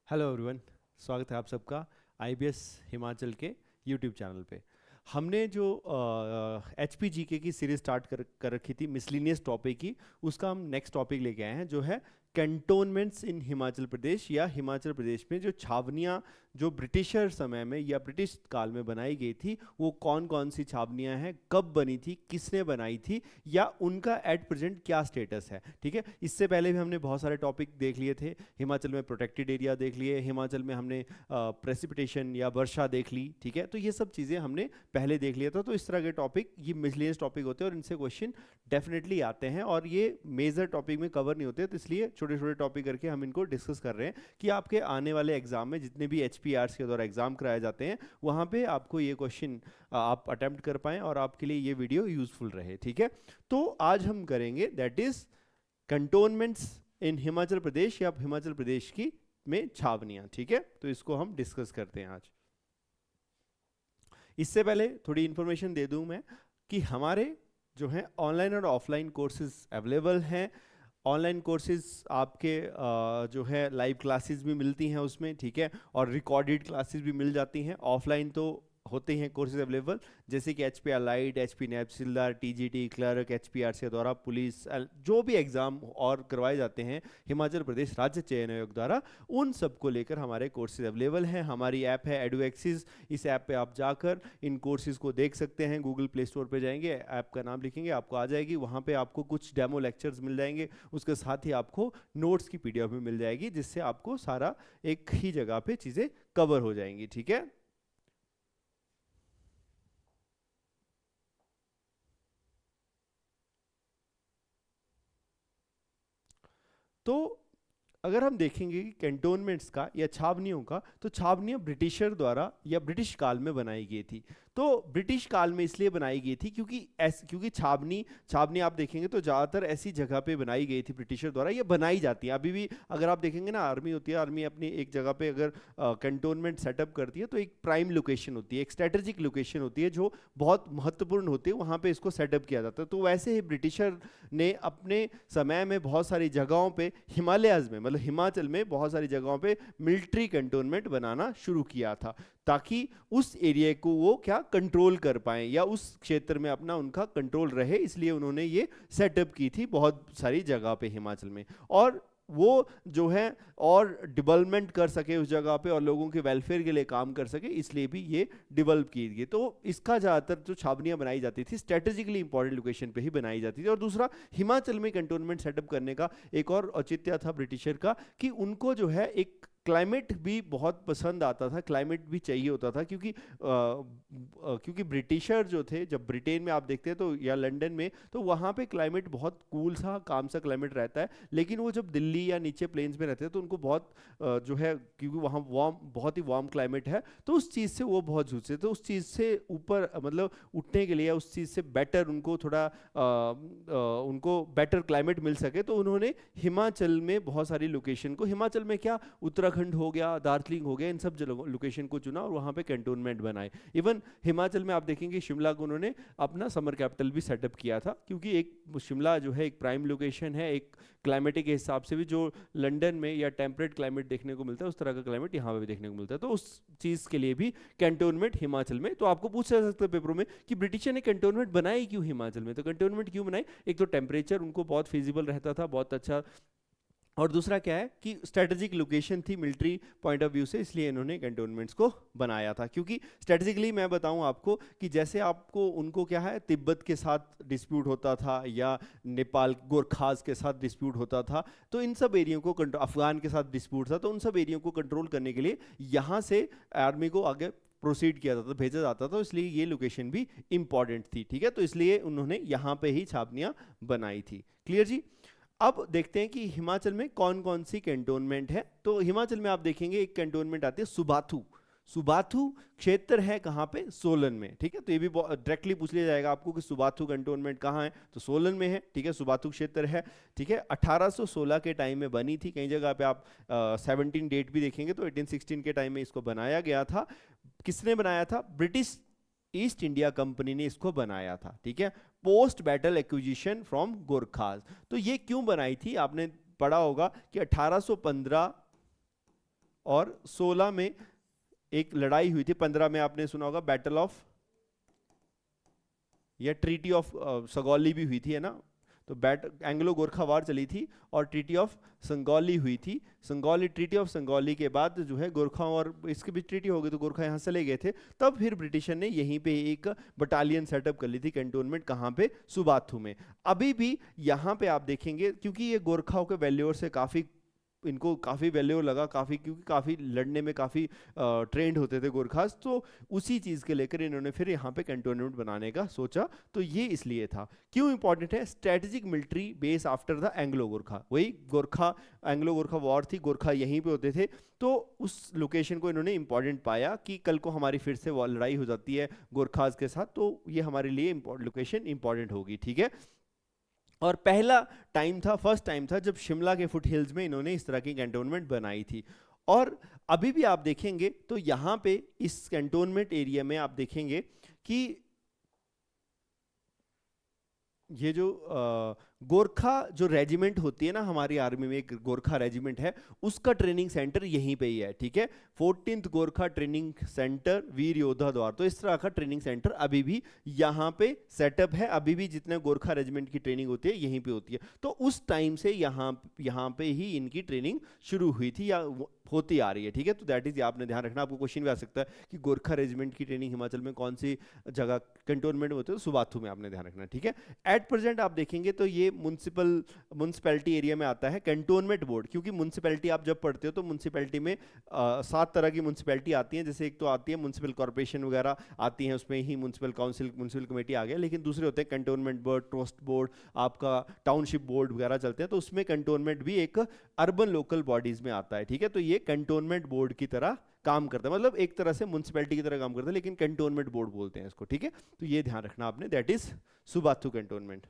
Hello everyone. स्वागत है आप सबका आईबीएस हिमाचल के यूट्यूब चैनल पे। हमने जो एच पी जी के की सीरीज स्टार्ट कर रखी थी मिसलिनियस टॉपिक की, उसका हम नेक्स्ट टॉपिक लेके आए हैं जो है कैंटोनमेंट्स इन हिमाचल प्रदेश, या हिमाचल प्रदेश में जो छावनियाँ जो ब्रिटिशर समय में या ब्रिटिश काल में बनाई गई थी, वो कौन कौन सी छावनियाँ हैं, कब बनी थी, किसने बनाई थी, या उनका एट प्रेजेंट क्या स्टेटस है। ठीक है, इससे पहले भी हमने बहुत सारे टॉपिक देख लिए थे। हिमाचल में प्रोटेक्टेड एरिया देख लिए, हिमाचल में हमने प्रेसिपिटेशन या वर्षा देख ली। ठीक है, तो ये सब चीज़ें हमने पहले देख लिया था। तो इस तरह के टॉपिक ये मिसलेनियस टॉपिक होते हैं और इनसे क्वेश्चन डेफिनेटली आते हैं, और ये मेजर टॉपिक में कवर नहीं होते, तो इसलिए छोटे छोटे टॉपिक करके हम इनको डिस्कस कर रहे हैं कि आपके आने वाले एग्जाम में जितने भी एच के द्वारा एग्जाम कराए जाते हैं वहाँ पे आपको ये क्वेश्चन आप अटेम्प्ट कर पाएँ और आपके लिए ये वीडियो यूजफुल रहे। ठीक है, तो आज हम करेंगे दैट इज कंटोनमेंट्स इन हिमाचल प्रदेश, या हिमाचल प्रदेश की में छावनियाँ। ठीक है, तो इसको हम डिस्कस करते हैं आज। इससे पहले थोड़ी इन्फॉर्मेशन दे दूं मैं कि हमारे जो है ऑनलाइन और ऑफलाइन कोर्सेज अवेलेबल हैं। ऑनलाइन कोर्सेज आपके जो है लाइव क्लासेस भी मिलती हैं उसमें, ठीक है, और रिकॉर्डेड क्लासेस भी मिल जाती हैं। ऑफलाइन तो होते हैं कोर्सेज अवेलेबल, जैसे कि H P R light, H P नैपसिलदार, T G T clerk, H P R C द्वारा पुलिस जो भी एग्ज़ाम और करवाए जाते हैं हिमाचल प्रदेश राज्य चयन आयोग द्वारा, उन सब को लेकर हमारे कोर्सेज अवेलेबल हैं। हमारी ऐप है एडू एक्सिस, इस ऐप पे आप जाकर इन कोर्सेज को देख सकते हैं। गूगल प्ले स्टोर पे जाएंगे, ऐप का नाम लिखेंगे, आपको आ जाएगी। वहाँ पे आपको कुछ डेमो लेक्चर्स मिल जाएंगे, उसके साथ ही आपको नोट्स की पीडीएफ भी मिल जाएगी, जिससे आपको सारा एक ही जगह पे चीज़ें कवर हो जाएंगी। ठीक है, तो अगर हम देखेंगे कि कैंटोनमेंट्स का या छावनियों का, तो छावनियां ब्रिटिशर द्वारा या ब्रिटिश काल में बनाई गई थी। तो ब्रिटिश काल में इसलिए बनाई गई थी क्योंकि छावनी छावनी आप देखेंगे तो ज़्यादातर ऐसी जगह पे बनाई गई थी ब्रिटिशर द्वारा, ये बनाई जाती है अभी भी। अगर आप देखेंगे ना, आर्मी होती है, आर्मी अपनी एक जगह पे अगर कैंटोनमेंट सेटअप करती है तो एक प्राइम लोकेशन होती है, एक स्ट्रेटेजिक लोकेशन होती है जो बहुत महत्वपूर्ण होती है, वहाँ पे इसको सेटअप किया जाता है। तो वैसे ही ब्रिटिशर ने अपने समय में बहुत सारी जगहों पे हिमालयाज में, मतलब हिमाचल में बहुत सारी जगहों पे मिलिट्री कंटोनमेंट बनाना शुरू किया था, ताकि उस एरिया को वो क्या कंट्रोल कर पाए, या उस क्षेत्र में अपना उनका कंट्रोल रहे। इसलिए उन्होंने ये सेटअप की थी बहुत सारी जगह पे हिमाचल में, और वो जो है और डेवलपमेंट कर सके उस जगह पे, और लोगों के वेलफेयर के लिए काम कर सके, इसलिए भी ये डेवलप की गई। तो इसका ज़्यादातर जो छावनियाँ बनाई जाती थी स्ट्रेटेजिकली इंपॉर्टेंट लोकेशन पे ही बनाई जाती थी। और दूसरा, हिमाचल में कंटोनमेंट सेटअप करने का एक और औचित्य था ब्रिटिशर का, कि उनको जो है एक क्लाइमेट भी बहुत पसंद आता था, क्लाइमेट भी चाहिए होता था, क्योंकि ब्रिटिशर जो थे, जब ब्रिटेन में आप देखते हैं तो या लंदन में, तो वहाँ पे क्लाइमेट बहुत कूल सा काम सा क्लाइमेट रहता है। लेकिन वो जब दिल्ली या नीचे प्लेन्स में रहते हैं तो उनको बहुत जो है, क्योंकि वहाँ वार्म, बहुत ही वार्म क्लाइमेट है, तो उस चीज़ से वो बहुत जूझते, तो उस चीज़ से ऊपर मतलब उठने के लिए, उस चीज़ से बेटर उनको थोड़ा उनको बेटर क्लाइमेट मिल सके, तो उन्होंने हिमाचल में बहुत सारी लोकेशन को, हिमाचल में क्या, उत्तराखंड हो गया, दार्जिलिंग हो गया, इन सब लोकेशन को चुना और वहाँ पे कैंटोनमेंट बनाए। इवन हिमाचल में आप देखेंगे शिमला को उन्होंने अपना समर कैपिटल भी सेटअप किया था, क्योंकि एक शिमला जो है एक प्राइम लोकेशन है, एक क्लाइमेटिक के हिसाब से भी जो लंदन में या टेम्परेट क्लाइमेट देखने को मिलता है, उस तरह का क्लाइमेट यहाँ पे भी देखने को मिलता है। तो उस चीज़ के लिए भी कैंटोनमेंट हिमाचल में। तो आपको पूछा जा सकता है पेपरों में कि ब्रिटिशर ने कैंटोनमेंट बनाई क्यों हिमाचल में। तो कैंटोनमेंट क्यों बनाई, एक तो टेम्परेचर उनको बहुत फिजिबल रहता था, बहुत अच्छा, और दूसरा क्या है कि स्ट्रेटेजिक लोकेशन थी मिलिट्री पॉइंट ऑफ व्यू से, इसलिए इन्होंने कैंटोनमेंट्स को बनाया था। क्योंकि स्ट्रेटेजिकली मैं बताऊं आपको कि जैसे आपको उनको क्या है, तिब्बत के साथ डिस्प्यूट होता था, या नेपाल गोरखाज के साथ डिस्प्यूट होता था, तो इन सब एरियो को अफगान के साथ डिस्प्यूट था, तो उन सब एरियो को कंट्रोल करने के लिए यहाँ से आर्मी को आगे प्रोसीड किया जाता था, भेजा जाता था, इसलिए ये लोकेशन भी इंपॉर्टेंट थी। ठीक है, तो इसलिए उन्होंने यहाँ पे ही छावनियाँ बनाई थी। क्लियर जी। अब देखते हैं कि हिमाचल में कौन कौन सी कैंटोनमेंट है। तो हिमाचल में आप देखेंगे एक कैंटोनमेंट आती है सुबाथू। सुबाथू क्षेत्र है कहाँ पे, सोलन में। ठीक है, तो ये भी डायरेक्टली पूछ लिया जाएगा आपको कि सुबाथू कैंटोनमेंट कहाँ है, तो सोलन में है। ठीक है, सुबाथू क्षेत्र है। ठीक है, 1816 के टाइम में बनी थी। कई जगह पे आप 17 डेट भी देखेंगे तो 1816 के टाइम में इसको बनाया गया था। किसने बनाया था, ब्रिटिश ईस्ट इंडिया कंपनी ने इसको बनाया था। ठीक है, post battle acquisition from Gorkhas. तो ये क्यों बनाई थी, आपने पढ़ा होगा कि 1815 और 16 में एक लड़ाई हुई थी, 15 में आपने सुना होगा बैटल ऑफ या ट्रीटी ऑफ सगौली भी हुई थी, है ना। तो एंग्लो गोरखा वार चली थी और ट्रीटी ऑफ संगौली हुई थी। ट्रीटी ऑफ संगौली के बाद जो है गोरखा और इसके बीच ट्रीटी हो गई, तो गोरखा यहाँ चले गए थे। तब फिर ब्रिटिशर ने यहीं पे एक बटालियन सेटअप कर ली थी, कैंटोनमेंट, कहाँ पे, सुबाथू में। अभी भी यहाँ पे आप देखेंगे, क्योंकि ये गोरखाओं के वैल्यूर से काफ़ी, इनको काफ़ी वैल्यू लगा, काफ़ी, क्योंकि काफ़ी लड़ने में काफ़ी ट्रेंड होते थे गोरखास, तो उसी चीज़ के लेकर इन्होंने फिर यहाँ पे कैंटोनमेंट बनाने का सोचा। तो ये इसलिए था। क्यों इंपॉर्टेंट है? Strategic military base after the Anglo Gorkha, वही गोरखा, एंग्लो गोरखा वॉर थी, गोरखा यहीं पे होते थे, तो उस लोकेशन को इन्होंने इंपॉर्टेंट पाया कि कल को हमारी फिर से लड़ाई हो जाती है गोरखास के साथ, तो ये हमारे लिए लोकेशन इंपॉर्टेंट होगी, ठीक है। और पहला टाइम था, फर्स्ट टाइम था जब शिमला के फुट हिल्स में इन्होंने इस तरह की कैंटोनमेंट बनाई थी। और अभी भी आप देखेंगे तो यहाँ पे इस कैंटोनमेंट एरिया में आप देखेंगे कि ये जो गोरखा जो रेजिमेंट होती है ना हमारी आर्मी में, एक गोरखा रेजिमेंट है, उसका ट्रेनिंग सेंटर यहीं पे ही है, ठीक है। 14th गोरखा ट्रेनिंग सेंटर वीर योद्धा द्वार, तो इस तरह का ट्रेनिंग सेंटर अभी भी यहाँ पे सेटअप है। अभी भी जितने गोरखा रेजिमेंट की ट्रेनिंग होती है यहीं पे होती है। तो उस टाइम से यहाँ पे ही इनकी ट्रेनिंग शुरू हुई थी या होती आ रही है, ठीक है। तो दैट इज, आपने ध्यान रखना, आपको क्वेश्चन भी आ सकता है कि गोरखा रेजिमेंट की ट्रेनिंग हिमाचल में कौन सी जगह कैंटोनमेंट में होती है, तो सुबाथू में, आपने ध्यान रखना, ठीक है। एट प्रेजेंट आप देखेंगे तो ये म्युनिसिपैलिटी एरिया में आता है। कैंटोनमेंट बोर्ड, क्योंकि म्युनिसिपैलिटी आप जब पढ़ते हो तो म्युनिसिपैलिटी में 7 तरह की म्युनिसिपैलिटी आती हैं, जैसे एक तो आती है म्युनिसिपल कॉर्पोरेशन वगैरह आती हैं, उसमें ही म्युनिसिपल काउंसिल, म्युनिसिपल कमेटी आ गया, लेकिन दूसरे होते हैं कैंटोनमेंट बोर्ड, ट्रस्ट बोर्ड, आपका टाउनशिप बोर्ड वगैरह चलते हैं, तो उसमें कैंटोनमेंट भी एक अर्बन लोकल बॉडीज में आता है, ठीक है। तो ये कैंटोनमेंट बोर्ड की तरह काम करता है, मतलब एक तरह से म्युनिसिपैलिटी की तरह काम करता है, लेकिन कैंटोनमेंट बोर्ड बोलते हैं इसको, ठीक है। तो ये ध्यान रखना आपने, दैट इज सुबाथू कैंटोनमेंट।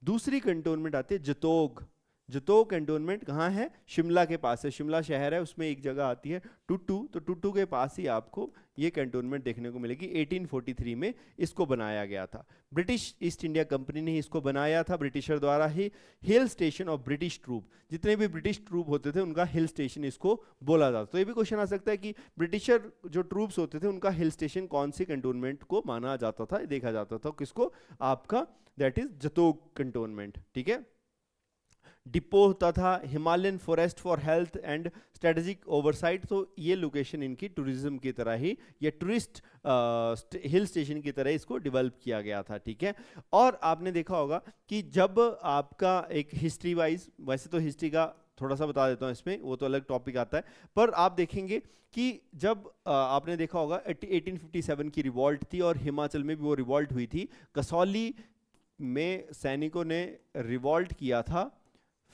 दूसरी कैंटोनमेंट आती है जतोग। जतोग कैंटोनमेंट कहाँ है? शिमला के पास है, शिमला शहर है, उसमें एक जगह आती है टुट्टू, तो टुट्टू के पास ही आपको ये कैंटोनमेंट देखने को मिलेगी। 1843 में इसको बनाया गया था, ब्रिटिश ईस्ट इंडिया कंपनी ने इसको बनाया था, ब्रिटिशर द्वारा ही। Hill station of British troop, जितने भी ब्रिटिश ट्रूप होते थे उनका हिल स्टेशन इसको बोला जाता। तो ये भी क्वेश्चन आ सकता है कि ब्रिटिशर जो ट्रूप्स होते थे उनका हिल स्टेशन कौन सी कैंटोनमेंट को माना जाता था, देखा जाता था, किसको? आपका दैट इज जतोग कैंटोनमेंट, ठीक है। डिपो होता था, Himalayan forest for health and strategic oversight, तो ये लोकेशन इनकी टूरिज्म की तरह ही या टूरिस्ट हिल स्टेशन की तरह इसको डेवलप किया गया था, ठीक है। और आपने देखा होगा कि जब आपका एक हिस्ट्री वाइज, वैसे तो हिस्ट्री का थोड़ा सा बता देता हूँ इसमें, वो तो अलग टॉपिक आता है, पर आप देखेंगे कि जब आपने देखा होगा 1857 की रिवॉल्ट थी और हिमाचल में भी वो रिवॉल्ट हुई थी। कसौली में सैनिकों ने रिवॉल्ट किया था,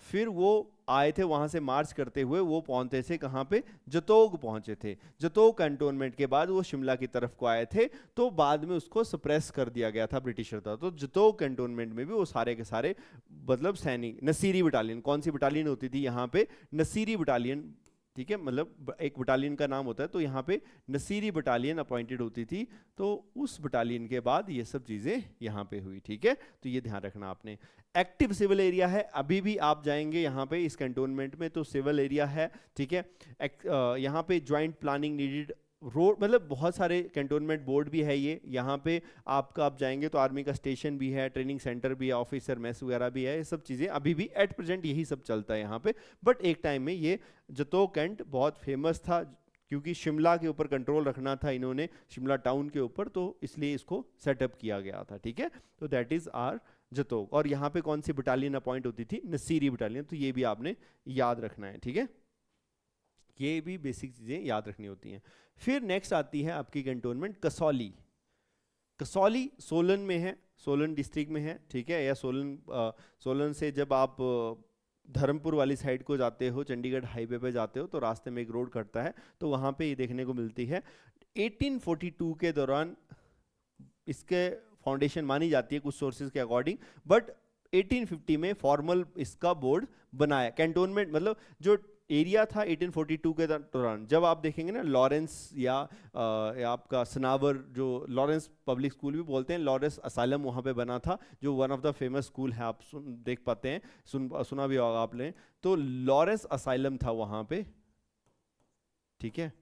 फिर वो आए थे वहां से मार्च करते हुए, वो पहुंचे थे कहां पे? जतोग पहुंचे थे। जतोग कैंटोनमेंट के बाद वो शिमला की तरफ को आए थे, तो बाद में उसको सप्रेस कर दिया गया था ब्रिटिशर था। तो जतोग कैंटोनमेंट में भी वो सारे के सारे मतलब सैनिक, नसीरी बटालियन, कौन सी बटालियन होती थी यहाँ पे? नसीरी बटालियन, ठीक है, मतलब एक बटालियन का नाम होता है, तो यहाँ पे नसीरी बटालियन अपॉइंटेड होती थी, तो उस बटालियन के बाद ये सब चीज़ें यहाँ पे हुई, ठीक है। तो ये ध्यान रखना आपने। एक्टिव सिविल एरिया है, अभी भी आप जाएंगे यहाँ पे इस कैंटोनमेंट में तो सिविल एरिया है, ठीक है। यहाँ पे ज्वाइंट प्लानिंग नीडेड, रोड, मतलब बहुत सारे कैंटोनमेंट बोर्ड भी है ये यहाँ पे। आपका आप जाएंगे तो आर्मी का स्टेशन भी है, ट्रेनिंग सेंटर भी है, ऑफिसर मेस वगैरह भी है, ये सब चीज़ें अभी भी एट प्रेजेंट यही सब चलता है यहाँ पे। बट एक टाइम में ये जतोग कैंट बहुत फेमस था, क्योंकि शिमला के ऊपर कंट्रोल रखना था इन्होंने, शिमला टाउन के ऊपर, तो इसलिए इसको सेटअप किया गया था, ठीक है। तो दैट इज आर जतोग। और यहाँ पे कौन सी बटालियन अपॉइंट होती थी? नसीरी बटालियन, तो ये भी आपने याद रखना है, ठीक है। ये भी बेसिक चीजें याद रखनी होती हैं। फिर नेक्स्ट आती है आपकी कैंटोनमेंट कसौली। कसौली सोलन में है, सोलन डिस्ट्रिक्ट में है, ठीक है। या सोलन से जब आप धर्मपुर वाली साइड को जाते हो, चंडीगढ़ हाईवे पे जाते हो, तो रास्ते में एक रोड कटता है, तो वहाँ पे ये देखने को मिलती है। 1842 के दौरान इसके फाउंडेशन मानी जाती है कुछ सोर्सेज के अकॉर्डिंग, बट 1850 में फॉर्मल इसका बोर्ड बनाया। कैंटोनमेंट मतलब जो एरिया था 1842 के दौरान, जब आप देखेंगे ना लॉरेंस या आपका सनावर, जो लॉरेंस पब्लिक स्कूल भी बोलते हैं, लॉरेंस असाइलम वहाँ पे बना था, जो one of the famous school है, आप देख पाते हैं, सुना भी होगा आपने। तो लॉरेंस असाइलम था वहाँ पे, ठीक है,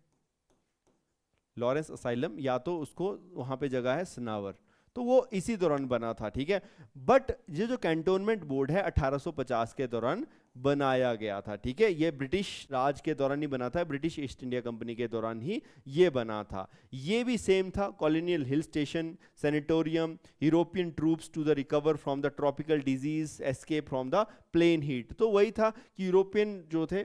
लॉरेंस असाइलम, या तो उसको वहाँ पे जगह है सनावर, तो वो इसी दौरान बना था, ठीक है। बट ये जो कैंटोनमेंट बोर्ड है 1850 के दौरान बनाया गया था, ठीक है। ये ब्रिटिश राज के दौरान ही बना था, ब्रिटिश ईस्ट इंडिया कंपनी के दौरान ही ये बना था। ये भी सेम था, colonial hill station, sanatorium, European troops to the recover from the tropical disease, escape from the plain heat. तो वही था कि यूरोपियन जो थे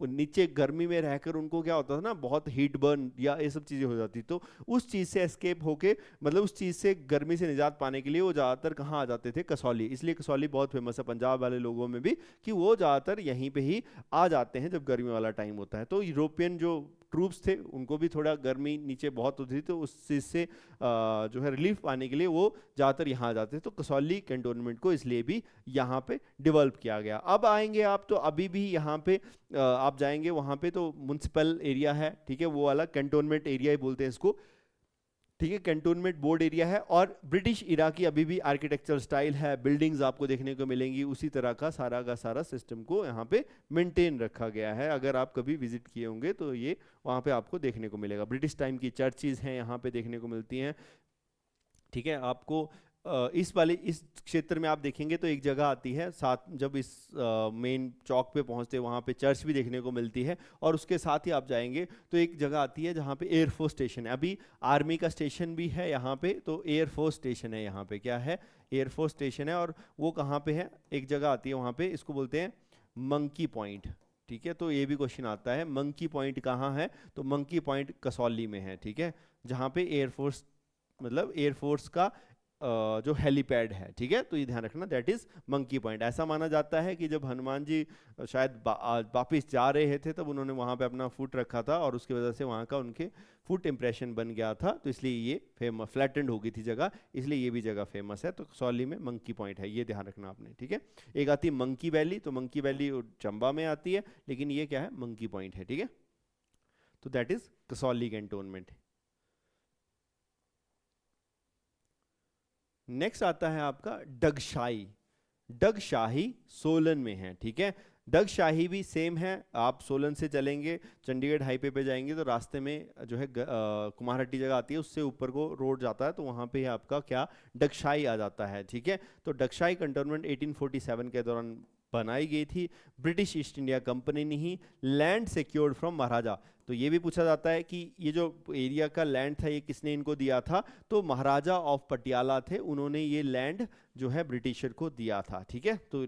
नीचे गर्मी में रहकर उनको क्या होता था ना, बहुत हीट बर्न या ये सब चीज़ें हो जाती, तो उस चीज़ से एस्केप होके, मतलब उस चीज़ से गर्मी से निजात पाने के लिए वो ज़्यादातर कहाँ आ जाते थे, कसौली। इसलिए कसौली बहुत फेमस है पंजाब वाले लोगों में भी, कि वो ज़्यादातर यहीं पे ही आ जाते हैं जब गर्मी वाला टाइम होता है। तो यूरोपियन जो ट्रूप्स थे उनको भी थोड़ा गर्मी नीचे बहुत होती थी, तो उस चीज़ से जो है रिलीफ पाने के लिए वो ज़्यादातर यहाँ आ जाते थे। तो कसौली कैंटोनमेंट को इसलिए भी यहाँ पे डेवलप किया गया। अब आएंगे आप, तो अभी भी यहाँ पे आप जाएंगे वहाँ पे तो म्युनिसिपल एरिया है, ठीक है, वो वाला कैंटोनमेंट एरिया ही बोलते हैं इसको, ठीक है, कैंटोनमेंट बोर्ड एरिया है। और ब्रिटिश इरा की अभी भी आर्किटेक्चर स्टाइल है, बिल्डिंग्स आपको देखने को मिलेंगी उसी तरह का सारा सिस्टम को यहाँ पे मेंटेन रखा गया है। अगर आप कभी विजिट किए होंगे तो ये वहाँ पे आपको देखने को मिलेगा। ब्रिटिश टाइम की चर्चेज हैं यहाँ पे देखने को मिलती हैं, ठीक है। आपको इस क्षेत्र में आप देखेंगे तो एक जगह आती है साथ, जब इस मेन चौक पे पहुंचते वहाँ पे चर्च भी देखने को मिलती है, और उसके साथ ही आप जाएंगे तो एक जगह आती है जहाँ पे एयरफोर्स स्टेशन है। अभी आर्मी का स्टेशन भी है यहाँ पे, तो एयरफोर्स स्टेशन है यहाँ पे, क्या है, एयरफोर्स स्टेशन है। और वो कहाँ पे है, एक जगह आती है वहाँ पे, इसको बोलते हैं मंकी पॉइंट, ठीक है। तो ये भी क्वेश्चन आता है, मंकी पॉइंट कहाँ है, तो मंकी पॉइंट कसौली में है, ठीक है, जहाँ पे एयरफोर्स, मतलब एयरफोर्स का जो हेलीपैड है, ठीक है। तो ये ध्यान रखना, दैट इज मंकी पॉइंट। ऐसा माना जाता है कि जब हनुमान जी शायद वापिस जा रहे थे तब उन्होंने वहाँ पे अपना फुट रखा था, और उसकी वजह से वहाँ का उनके फुट इंप्रेशन बन गया था, तो इसलिए ये फेमस, फ्लैटेंड हो गई थी जगह, इसलिए ये भी जगह फेमस है। तो कसौली में मंकी पॉइंट है, ये ध्यान रखना आपने, ठीक है। एक आती है मंकी वैली, तो मंकी वैली चंबा में आती है, लेकिन ये क्या है, मंकी पॉइंट है, ठीक है। तो that is Kasauli cantonment. Next आता है आपका डगशाही। डगशाही सोलन में है, ठीक है। डगशाही भी सेम है, आप सोलन से चलेंगे, चंडीगढ़ हाईवे पे जाएंगे तो रास्ते में जो है कुमारहट्टी जगह आती है, उससे ऊपर को रोड जाता है, तो वहाँ पे आपका क्या, डगशाही आ जाता है, ठीक है। तो डगशाही कंटोनमेंट 1847 के दौरान बनाई गई थी। ब्रिटिश ईस्ट इंडिया कंपनी ने ही लैंड सिक्योर्ड फ्रॉम महाराजा। तो ये भी पूछा जाता है कि ये जो एरिया का लैंड था ये किसने इनको दिया था, तो महाराजा ऑफ पटियाला थे, उन्होंने ये लैंड जो है ब्रिटिशर को दिया था, ठीक है। तो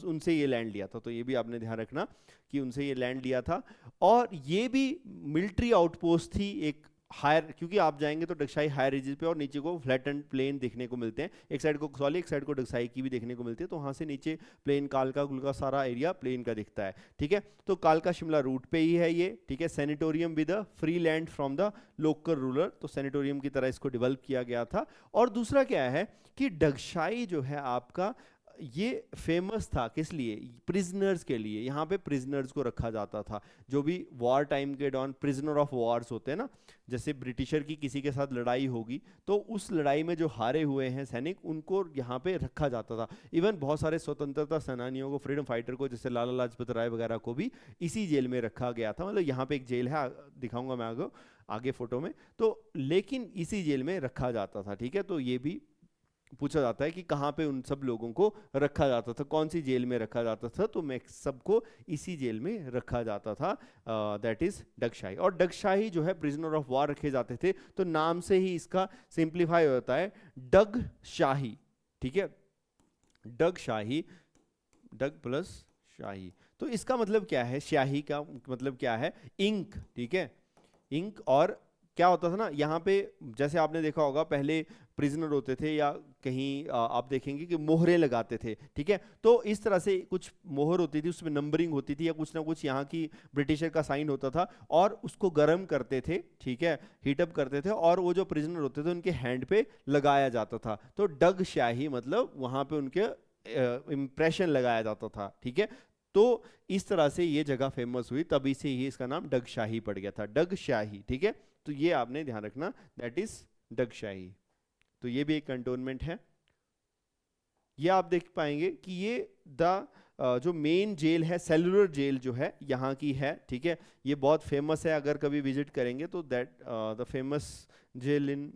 उनसे ये लैंड लिया था, तो ये भी आपने ध्यान रखना कि उनसे ये लैंड लिया था। और ये भी मिलिट्री आउटपोस्ट थी एक हायर, क्योंकि आप जाएंगे तो डगशाई हायर रीजन पे और नीचे को फ्लैट एंड प्लेन देखने को मिलते हैं, एक साइड को कसौली एक साइड को डगशाई की भी देखने को मिलती है, तो वहाँ से नीचे प्लेन कालका कुलका सारा एरिया प्लेन का दिखता है, ठीक है। तो कालका शिमला रूट पे ही है ये, ठीक है। Sanatorium with a free land from the local ruler, तो सैनिटोरियम की तरह इसको डेवलप किया गया था। और दूसरा क्या है कि डगशाई जो है आपका ये फेमस था किस लिए, प्रिजनर्स के लिए। यहाँ पे प्रिजनर्स को रखा जाता था, जो भी वॉर टाइम के दौरान प्रिजनर ऑफ वॉर्स होते हैं ना, जैसे ब्रिटिशर की किसी के साथ लड़ाई होगी तो उस लड़ाई में जो हारे हुए हैं सैनिक, उनको यहाँ पे रखा जाता था। इवन बहुत सारे स्वतंत्रता सेनानियों को, फ्रीडम फाइटर को, जैसे लाला लाजपत राय वगैरह को भी इसी जेल में रखा गया था। मतलब यहाँ पे एक जेल है, दिखाऊंगा मैं आगे फोटो में, तो लेकिन इसी जेल में रखा जाता था, ठीक है। तो ये भी पूछा जाता है कि कहाँ पे उन सब लोगों को रखा जाता था, कौन सी जेल में रखा जाता था, तो मैं सबको इसी जेल में रखा जाता था, दैट इज डगशाही। और डगशाही जो है प्रिजनर ऑफ वॉर रखे जाते थे, तो नाम से ही इसका सिंप्लीफाई होता है डग शाही, ठीक है। डग शाही, डग प्लस शाही, तो इसका मतलब क्या है, शाही का मतलब क्या है, इंक, ठीक है, इंक। और क्या होता था ना यहाँ पे, जैसे आपने देखा होगा पहले प्रिजनर होते थे या कहीं आप देखेंगे कि मोहरें लगाते थे, ठीक है। तो इस तरह से कुछ मोहर होती थी, उसमें नंबरिंग होती थी या कुछ ना कुछ यहाँ की ब्रिटिशर का साइन होता था, और उसको गर्म करते थे, ठीक है, हीटअप करते थे, और वो जो प्रिजनर होते थे उनके हैंड पे लगाया जाता था। तो डग शाही मतलब वहाँ पे उनके इम्प्रेशन लगाया जाता था, ठीक है। तो इस तरह से ये जगह फेमस हुई, तभी से ये इसका नाम डगशाही पड़ गया था, डगशाही। ठीक है, तो ये आपने ध्यान रखना, दैट इज डगशाही। तो ये भी एक कंटोनमेंट है। ये आप देख पाएंगे कि ये द जो मेन जेल है, सेलुलर जेल जो है यहाँ की है। ठीक है, ये बहुत फेमस है, अगर कभी विजिट करेंगे तो that the famous jail in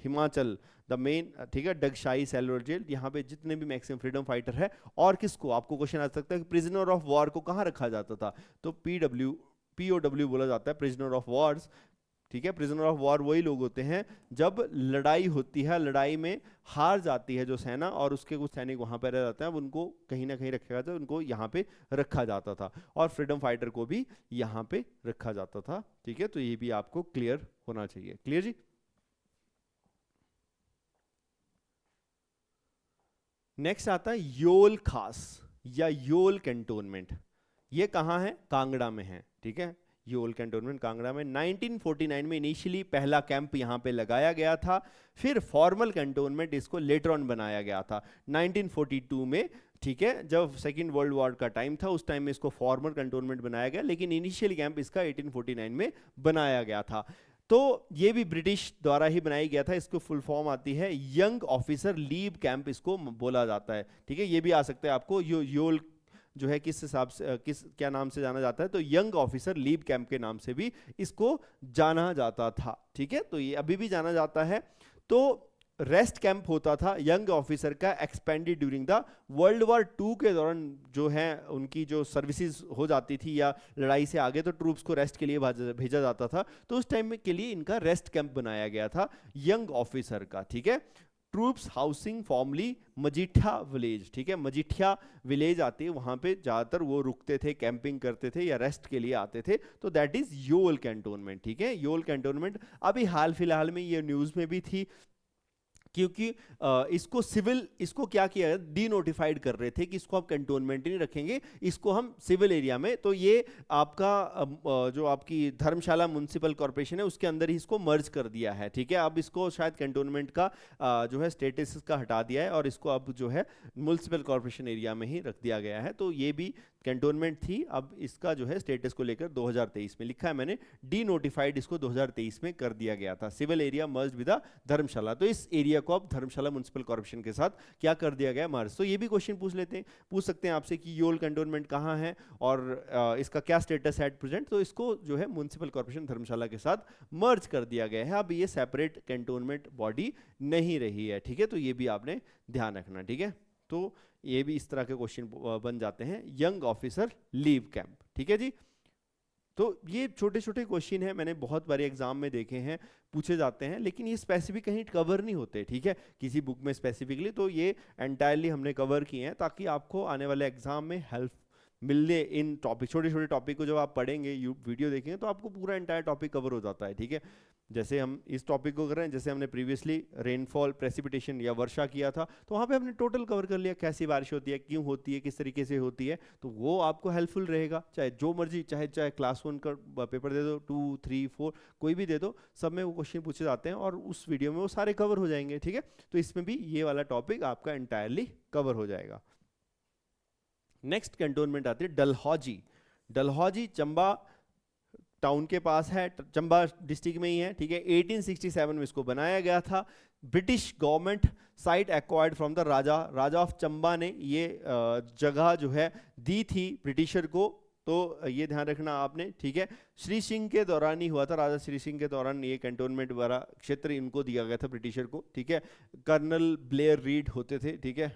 Himachal, the main. ठीक है, डगशाही सेलुलर जेल, यहाँ पे जितने भी मैक्सिमम फ्रीडम फाइटर है। और किसको, आपको क्वेश्चन आ सकता है कि प्रिजनर ऑफ वॉर को कहाँ रखा जाता था, तो POW बोला जाता है, प्रिजनर ऑफ वॉर्स। ठीक है, प्रिजनर ऑफ वॉर वही लोग होते हैं जब लड़ाई होती है, लड़ाई में हार जाती है जो सेना और उसके कुछ सैनिक वहां पर रह जाते हैं, अब उनको कहीं ना कहीं रखा जाता है, उनको यहाँ पे रखा जाता था। और फ्रीडम फाइटर को भी यहाँ पे रखा जाता था। ठीक है, तो ये भी आपको क्लियर होना चाहिए। क्लियर जी। नेक्स्ट आता है योल खास या योल कैंटोनमेंट। ये कहाँ है, कांगड़ा में है। ठीक है, योल कैंटोनमेंट कांगड़ा में 1949 में इनिशियली पहला कैंप यहाँ पे लगाया गया था, फिर फॉर्मल कैंटोनमेंट इसको लेटर ऑन बनाया गया था 1942 में। ठीक है, जब सेकेंड वर्ल्ड वॉर का टाइम था उस टाइम में इसको फॉर्मल कैंटोनमेंट बनाया गया, लेकिन इनिशियल कैंप इसका 1849 में बनाया गया था। तो ये भी ब्रिटिश द्वारा ही बनाया गया था। इसको फुल फॉर्म आती है यंग ऑफिसर लीव कैंप, इसको बोला जाता है। ठीक है, ये भी आ सकता है आपको, योल जो है किस हिसाब से, किस क्या नाम से जाना जाता है, तो यंग ऑफिसर लीव कैंप के नाम से भी इसको जाना जाता था। ठीक है, तो ये अभी भी जाना जाता है। तो रेस्ट कैंप होता था यंग ऑफिसर का, expanded during the world war 2 के दौरान जो है उनकी जो सर्विसेज हो जाती थी या लड़ाई से आगे, तो ट्रूप्स को रेस्ट के लिए भेजा जाता था, तो उस टाइम के लिए इनका रेस्ट कैंप बनाया गया था यंग ऑफिसर का। ठीक है, troops housing formally Majitha village. ठीक है, मजीठिया विलेज आती है, वहां पे ज्यादातर वो रुकते थे, कैंपिंग करते थे या रेस्ट के लिए आते थे, तो दैट इज योल कैंटोनमेंट। ठीक है, योल कैंटोनमेंट अभी हाल फिलहाल में ये न्यूज में भी थी, क्योंकि इसको सिविल, इसको क्या किया, डी नोटिफाइड कर रहे थे कि इसको आप कैंटोनमेंट नहीं रखेंगे, इसको हम सिविल एरिया में, तो ये आपका जो आपकी धर्मशाला म्युनिसिपल कॉर्पोरेशन है उसके अंदर ही इसको मर्ज कर दिया है। ठीक है, अब इसको शायद कैंटोनमेंट का जो है स्टेटस इसका हटा दिया है और इसको अब जो है म्युनिसिपल कॉर्पोरेशन एरिया में ही रख दिया गया है। तो ये भी कैंटोनमेंट थी, अब इसका जो है स्टेटस को लेकर 2023 में लिखा है मैंने, डी नोटिफाइड इसको 2023 में कर दिया गया था, सिविल एरिया मर्ज विद धर्मशाला। तो इस एरिया को अब धर्मशाला म्युनिसिपल कॉर्पोरेशन के साथ क्या कर दिया गया, मर्ज। तो ये भी क्वेश्चन पूछ सकते हैं आपसे कि योल कैंटोनमेंट कहाँ है और इसका क्या स्टेटस है एट प्रेजेंट, तो इसको जो है म्युनिसिपल कॉर्पोरेशन धर्मशाला के साथ मर्ज कर दिया गया है, अब ये सेपरेट कैंटोनमेंट बॉडी नहीं रही है। ठीक है, तो ये भी आपने ध्यान रखना। ठीक है, तो ये भी इस तरह के क्वेश्चन बन जाते हैं, यंग ऑफिसर लीव कैंप। ठीक है जी, तो ये छोटे छोटे क्वेश्चन है, मैंने बहुत बारी एग्जाम में देखे हैं, पूछे जाते हैं, लेकिन ये स्पेसिफिक कहीं कवर नहीं होते। ठीक है, किसी बुक में स्पेसिफिकली, तो ये एंटायरली हमने कवर किए हैं ताकि आपको आने वाले एग्जाम में हेल्प मिलने इन टॉपिक, छोटे छोटे टॉपिक को जब आप पढ़ेंगे, वीडियो देखेंगे, तो आपको पूरा एंटायर टॉपिक कवर हो जाता है। ठीक है, जैसे हम इस टॉपिक को कर रहे हैं, जैसे हमने प्रीवियसली रेनफॉल, प्रेसिपिटेशन या वर्षा किया था, तो वहाँ पे हमने टोटल कवर कर लिया, कैसी बारिश होती है, क्यों होती है, किस तरीके से होती है, तो वो आपको हेल्पफुल रहेगा। चाहे जो मर्जी, चाहे क्लास 1 का पेपर दे दो, 2, 3, 4 कोई भी दे दो, सब में वो क्वेश्चन पूछे जाते हैं और उस वीडियो में वो सारे कवर हो जाएंगे। ठीक है, तो इसमें भी ये वाला टॉपिक आपका एंटायरली कवर हो जाएगा। नेक्स्ट कैंटोनमेंट आती है डलहौजी। डलहौजी चंबा टाउन के पास है, चंबा डिस्ट्रिक्ट में ही है। ठीक है, 1867 में इसको बनाया गया था। British government site acquired from the Raja of Chamba ने ये जगह जो है दी थी ब्रिटिशर को, तो ये ध्यान रखना आपने। ठीक है, श्री सिंह के दौरान ही हुआ था, राजा श्री सिंह के दौरान ये कैंटोनमेंट वाला क्षेत्र इनको दिया गया था ब्रिटिशर को। ठीक है, कर्नल ब्लेयर रीड होते थे। ठीक है,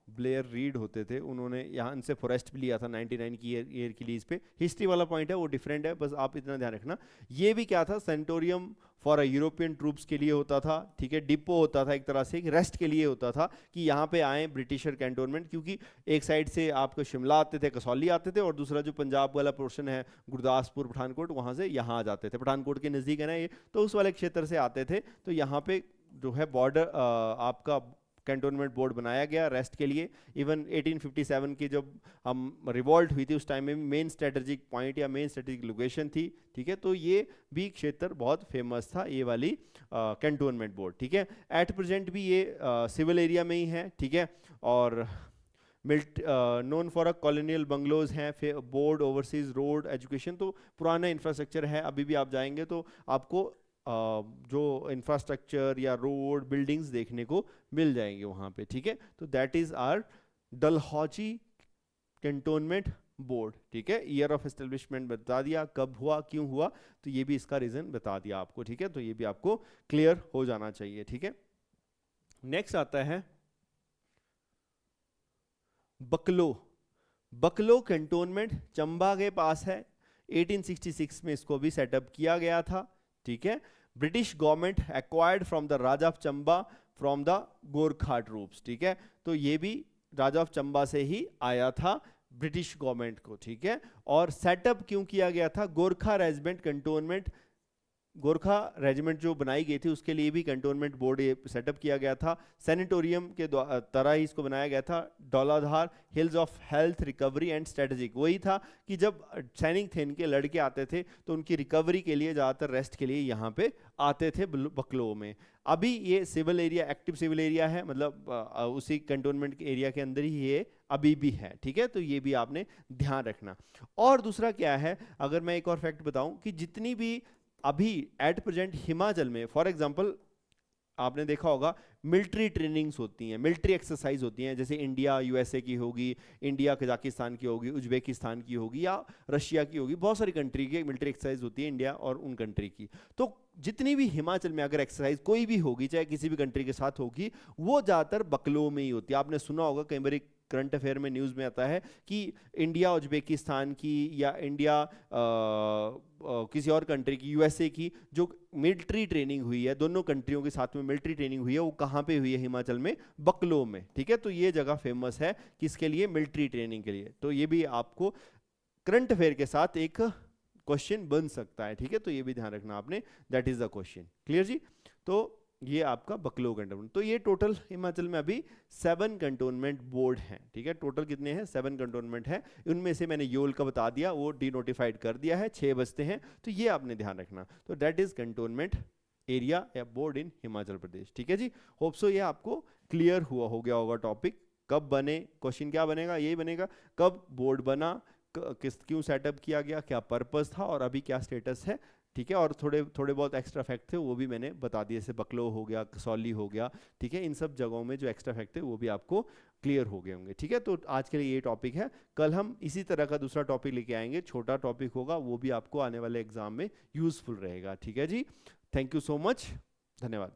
ब्लेयर रीड होते थे, उन्होंने यहाँ से फॉरेस्ट भी लिया था 99 की ईयर की लीज पे। हिस्ट्री वाला पॉइंट है वो डिफरेंट है, बस आप इतना ध्यान रखना। ये भी क्या था, सेंटोरियम फॉर अ यूरोपियन ट्रूप्स के लिए होता था। ठीक है, डिपो होता था, एक तरह से रेस्ट के लिए होता था कि यहाँ पे आए ब्रिटिशर कैंटोनमेंट, क्योंकि एक साइड से आपको शिमला आते थे, कसौली आते थे, और दूसरा जो पंजाब वाला पोर्शन है, गुरदासपुर, पठानकोट, वहाँ से यहाँ आ जाते थे। पठानकोट के नज़दीक है ना ये, तो उस वाले क्षेत्र से आते थे। तो यहाँ पे जो है बॉर्डर आपका कैंटोनमेंट बोर्ड बनाया गया रेस्ट के लिए। इवन 1857 की जब हम रिवॉल्ट हुई थी उस टाइम में मेन स्ट्रेटेजिक पॉइंट या मेन स्ट्रेटेजिक लोकेशन थी। ठीक है, तो ये भी क्षेत्र बहुत फेमस था, ये वाली कैंटोनमेंट बोर्ड। ठीक है, एट प्रेजेंट भी ये सिविल एरिया में ही है। ठीक है, और known for a colonial bungalows हैं, फिर बोर्ड, ओवरसीज रोड, एजुकेशन। तो पुराना इंफ्रास्ट्रक्चर है, अभी भी आप जाएंगे तो आपको जो इंफ्रास्ट्रक्चर या रोड बिल्डिंग्स देखने को मिल जाएंगे वहाँ पे, ठीक है। तो that is are Dalhousie cantonment board, ठीक है। ईयर ऑफ एस्टेब्लिशमेंट बता दिया, कब हुआ, क्यों हुआ, तो ये भी इसका रीजन बता दिया आपको, ठीक है। तो ये भी आपको क्लियर हो जाना चाहिए, ठीक है। नेक्स्ट आता है बकलो। बकलो कैंटोनमेंट चंबा के पास है। 1866 में इसको भी सेटअप किया गया था, ठीक है। British government acquired from the Raja of Chamba from the Gorkha troops, ठीक है। तो ये भी राजा ऑफ चंबा से ही आया था ब्रिटिश गवर्नमेंट को, ठीक है। और सेटअप क्यों किया गया था, Gorkha regiment cantonment, Gorkha regiment जो बनाई गई थी उसके लिए भी कैंटोनमेंट बोर्ड ये सेटअप किया गया था। सैनिटोरियम के तरह ही इसको बनाया गया था। Dhauladhar hills of health, recovery and strategic, वही था कि जब सैनिक थे इनके लड़के आते थे तो उनकी रिकवरी के लिए, ज़्यादातर रेस्ट के लिए यहाँ पे आते थे बकलो में। अभी ये civil area, active civil area है, मतलब उसी कैंटोनमेंट एरिया के अंदर ही ये अभी भी है, ठीक है। तो ये भी आपने ध्यान रखना। और दूसरा क्या है, अगर मैं एक और फैक्ट बताऊं कि जितनी भी अभी एट प्रेजेंट हिमाचल में, फॉर एग्जांपल आपने देखा होगा मिलिट्री ट्रेनिंग्स होती हैं, मिलिट्री एक्सरसाइज होती हैं, जैसे इंडिया यूएसए की होगी, इंडिया कजाकिस्तान की होगी, उज्बेकिस्तान की होगी या रशिया की होगी, बहुत सारी कंट्री की मिलिट्री एक्सरसाइज होती है इंडिया और उन कंट्री की। तो जितनी भी हिमाचल में अगर एक्सरसाइज कोई भी होगी, चाहे किसी भी कंट्री के साथ होगी, वो ज़्यादातर बकलो में ही होती है। आपने सुना होगा कई बार करंट अफेयर में न्यूज़ में आता है कि इंडिया उज्बेकिस्तान की या इंडिया किसी और कंट्री की, यूएसए की जो मिलिट्री ट्रेनिंग हुई है, दोनों कंट्रियों के साथ में मिलिट्री ट्रेनिंग हुई है, वो कहाँ पे हुई है, हिमाचल में बकलो में, ठीक है। तो ये जगह फेमस है किसके लिए, मिलिट्री ट्रेनिंग के लिए। तो ये भी आपको करंट अफेयर के साथ एक क्वेश्चन बन सकता है, ठीक है। तो ये भी ध्यान रखना आपने, that is the question, clear जी। तो ये आपका बकलो कैंटोनमेंट। तो ये टोटल हिमाचल में अभी 7 कैंटोनमेंट बोर्ड हैं, ठीक है। टोटल कितने हैं, 7 कैंटोनमेंट हैं। उनमें से मैंने योल का बता दिया, वो डिनोटिफाइड कर दिया है, 6 बचते हैं, तो ये आपने ध्यान रखना। तो दैट इज कैंटोनमेंट एरिया या बोर्ड इन हिमाचल प्रदेश, ठीक है जी। होप सो ये आपको क्लियर हो गया होगा टॉपिक। कब बने, क्वेश्चन क्या बनेगा, यही बनेगा, कब बोर्ड बना, क्यों सेटअप किया गया, क्या पर्पस था और अभी क्या स्टेटस है, ठीक है। और थोड़े बहुत एक्स्ट्रा फैक्ट थे वो भी मैंने बता दिए, जैसे बकलो हो गया, कसौली हो गया, ठीक है। इन सब जगहों में जो एक्स्ट्रा फैक्ट थे वो भी आपको क्लियर हो गए होंगे, ठीक है। तो आज के लिए ये टॉपिक है। कल हम इसी तरह का दूसरा टॉपिक लेके आएंगे, छोटा टॉपिक होगा, वो भी आपको आने वाले एग्जाम में यूजफुल रहेगा, ठीक है जी। थैंक यू सो मच, धन्यवाद।